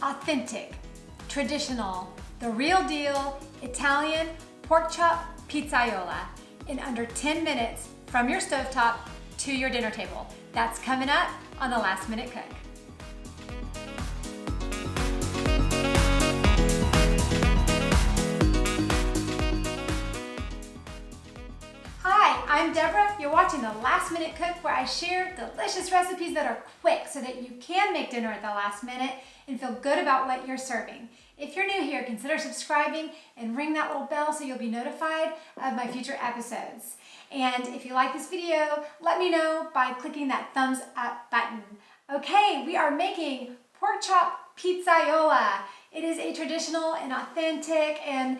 authentic, traditional, the real deal Italian pork chop pizzaiola in under 10 minutes from your stovetop to your dinner table. That's coming up on the Last Minute Cook. Hi, I'm Deborah. You're watching the Last Minute Cook, where I share delicious recipes that are quick so that you can make dinner at the last minute and feel good about what you're serving. If you're new here, consider subscribing and ring that little bell so you'll be notified of my future episodes. And if you like this video, let me know by clicking that thumbs up button. Okay, we are making pork chop pizzaiola. It is a traditional and authentic and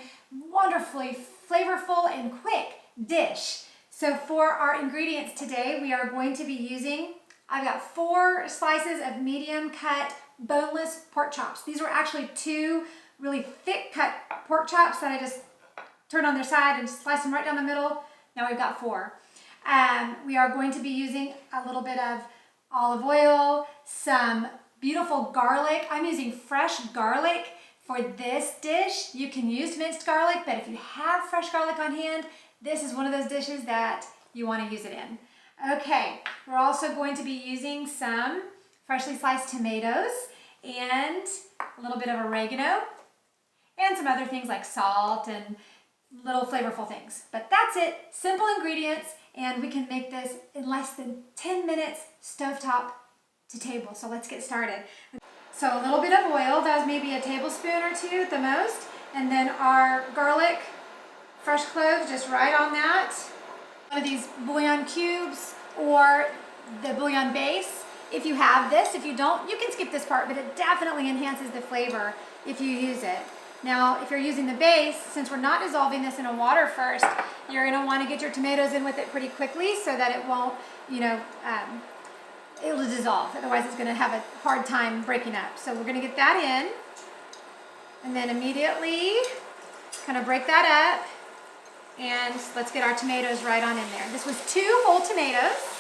wonderfully flavorful and quick dish. So for our ingredients today, we are going to be using, I've got 4 slices of medium cut boneless pork chops. These were actually 2 really thick cut pork chops that I just turned on their side and sliced them right down the middle. Now we've got 4. We are going to be using a little bit of olive oil, some beautiful garlic. I'm using fresh garlic for this dish. You can use minced garlic, but if you have fresh garlic on hand, this is one of those dishes that you want to use it in. Okay, we're also going to be using some freshly sliced tomatoes and a little bit of oregano and some other things like salt and little flavorful things. But that's it, simple ingredients, and we can make this in less than 10 minutes, stovetop to table. So let's get started. So a little bit of oil, that was maybe a tablespoon or 2 at the most, and then our garlic, fresh cloves, just right on that. One of these bouillon cubes or the bouillon base. If you have this, if you don't, you can skip this part, but it definitely enhances the flavor if you use it. Now, if you're using the base, since we're not dissolving this in a water first, you're gonna wanna get your tomatoes in with it pretty quickly so that it won't, it'll dissolve. Otherwise, it's gonna have a hard time breaking up. So we're gonna get that in, and then immediately kind of break that up, and let's get our tomatoes right on in there. This was 2 whole tomatoes.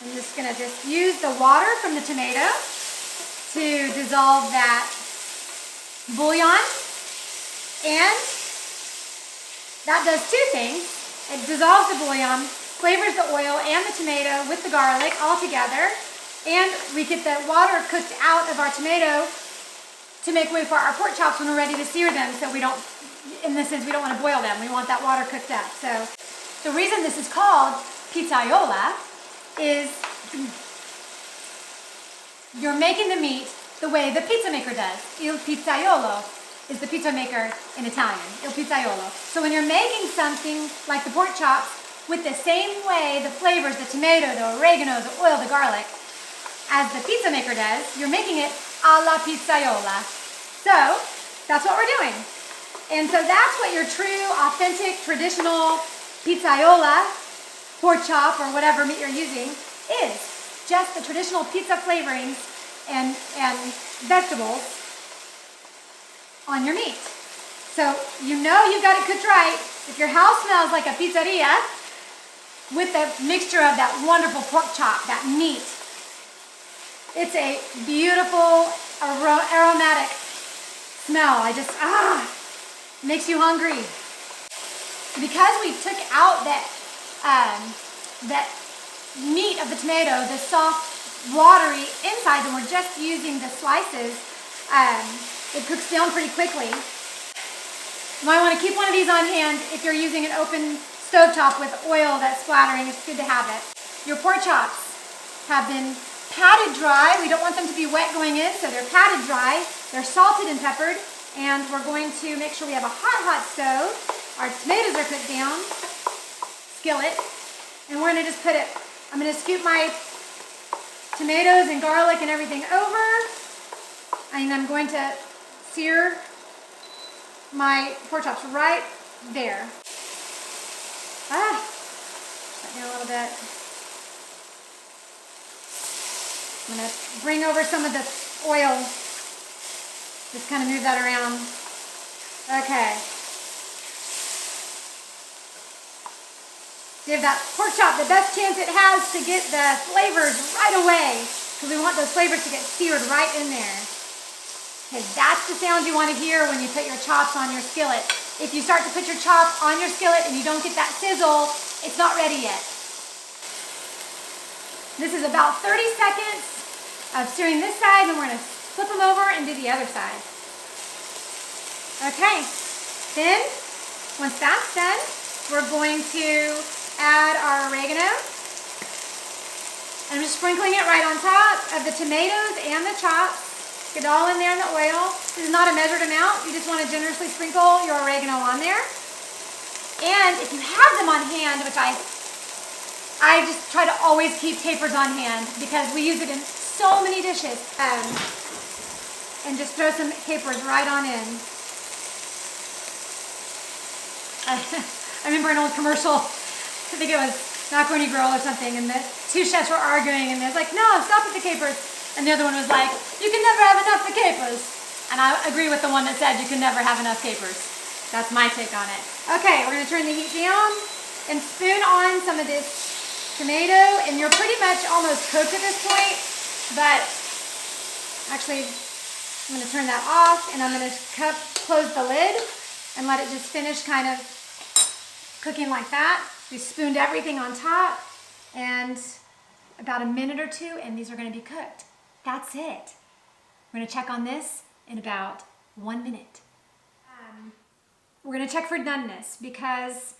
I'm just going to use the water from the tomato to dissolve that bouillon, and that does 2 things. It dissolves the bouillon, flavors the oil and the tomato with the garlic all together, and we get the water cooked out of our tomato to make way for our pork chops when we're ready to sear them, so we don't, in this sense, we don't want to boil them. We want that water cooked up. So the reason this is called pizzaiola is you're making the meat the way the pizza maker does. Il pizzaiolo is the pizza maker in Italian, il pizzaiolo. So when you're making something like the pork chops with the same way, the flavors, the tomato, the oregano, the oil, the garlic, as the pizza maker does, you're making it alla pizzaiola. So that's what we're doing. And so that's what your true, authentic, traditional pizzaiola, pork chop, or whatever meat you're using is. Just the traditional pizza flavorings and vegetables on your meat. So you know you've got it cooked right. If your house smells like a pizzeria with the mixture of that wonderful pork chop, that meat, it's a beautiful, aromatic smell. Makes you hungry. Because we took out that meat of the tomato, the soft, watery inside, and we're just using the slices, it cooks down pretty quickly. You might want to keep one of these on hand if you're using an open stovetop with oil that's splattering. It's good to have it. Your pork chops have been patted dry. We don't want them to be wet going in, so they're patted dry. They're salted and peppered, and we're going to make sure we have a hot stove. Our tomatoes are cooked down, skillet, and we're going to just put it, I'm going to scoop my tomatoes and garlic and everything over, and I'm going to sear my pork chops right there. Shut down a little bit. I'm going to bring over some of the oil. Just kind of move that around. Okay. Give that pork chop the best chance it has to get the flavors right away, because we want those flavors to get seared right in there. Okay, that's the sound you want to hear when you put your chops on your skillet. If you start to put your chop on your skillet and you don't get that sizzle, it's not ready yet. This is about 30 seconds of searing this side, and we're going to flip them over and do the other side. Okay, then once that's done, we're going to add our oregano. I'm just sprinkling it right on top of the tomatoes and the chops. Get it all in there in the oil. This is not a measured amount. You just want to generously sprinkle your oregano on there. And if you have them on hand, which I just try to always keep capers on hand because we use it in so many dishes. And just throw some capers right on in. I remember an old commercial, I think it was Macaroni Grill or something, and the two chefs were arguing, and they're like, no, stop with the capers. And the other one was like, you can never have enough of capers. And I agree with the one that said you can never have enough capers. That's my take on it. Okay, we're gonna turn the heat down and spoon on some of this tomato, and you're pretty much almost cooked at this point, but actually, I'm gonna turn that off, and I'm gonna close the lid and let it just finish kind of cooking like that. We spooned everything on top, and about a minute or two, and these are gonna be cooked. That's it. We're gonna check on this in about 1 minute. We're gonna check for doneness because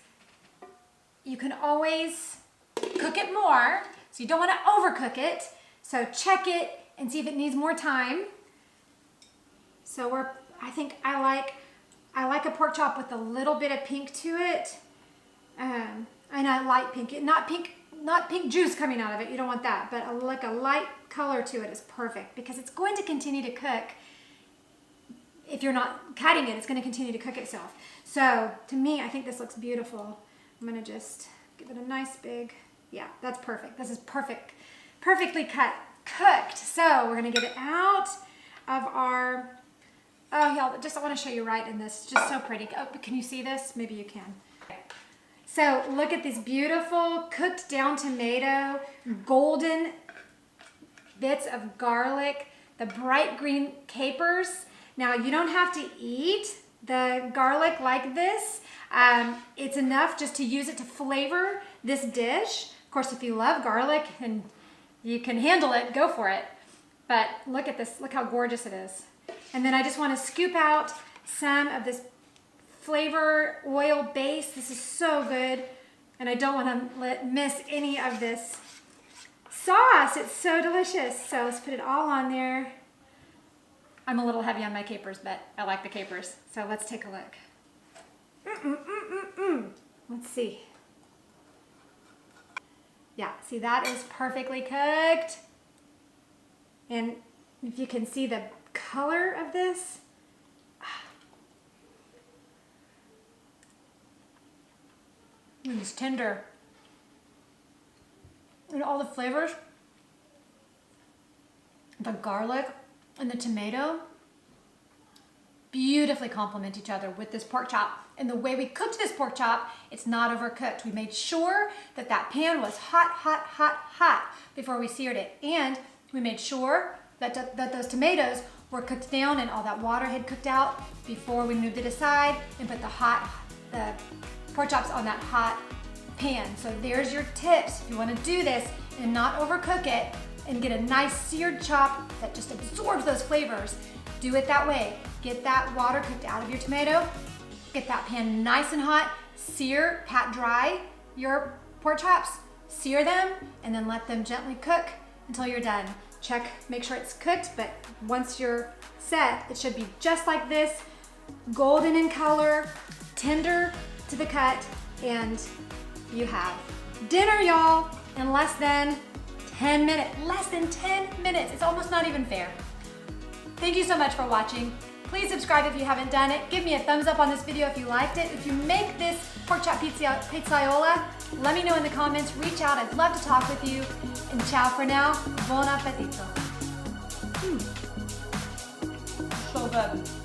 you can always cook it more, so you don't wanna overcook it. So check it and see if it needs more time. So I think I like a pork chop with a little bit of pink to it. And I like pink, not pink juice coming out of it. You don't want that, but like a light color to it is perfect because it's going to continue to cook. If you're not cutting it, it's going to continue to cook itself. So to me, I think this looks beautiful. I'm going to just give it a nice big, yeah, that's perfect. This is perfectly cooked. So we're going to get it out of our, oh y'all, I want to show you right in this. It's just so pretty. Oh, can you see this? Maybe you can. So look at this beautiful cooked down tomato, golden bits of garlic, the bright green capers. Now you don't have to eat the garlic like this. It's enough just to use it to flavor this dish. Of course, if you love garlic and you can handle it, go for it. But look at this, look how gorgeous it is. And then I just want to scoop out some of this flavor oil base. This is so good, and I don't want to miss any of this sauce. It's so delicious. So let's put it all on there. I'm a little heavy on my capers, but I like the capers. So let's take a look. Let's see. Yeah, see, that is perfectly cooked. And if you can see the color of this, it's tender. And all the flavors, the garlic and the tomato, beautifully complement each other with this pork chop. And the way we cooked this pork chop, it's not overcooked. We made sure that that pan was hot before we seared it. And we made sure that those tomatoes were cooked down and all that water had cooked out before we moved it aside and put the pork chops on that hot pan. So there's your tips. If you want to do this and not overcook it and get a nice seared chop that just absorbs those flavors, do it that way. Get that water cooked out of your tomato, get that pan nice and hot, pat dry your pork chops, sear them, and then let them gently cook until you're done. Check, make sure it's cooked, but once you're set, it should be just like this, golden in color, tender to the cut, and you have dinner, y'all, in less than 10 minutes. Less than 10 minutes. It's almost not even fair. Thank you so much for watching. Please subscribe if you haven't done it. Give me a thumbs up on this video if you liked it. If you make this pork chop pizzaiola, let me know in the comments. Reach out. I'd love to talk with you. And ciao for now. Buon appetito. So good.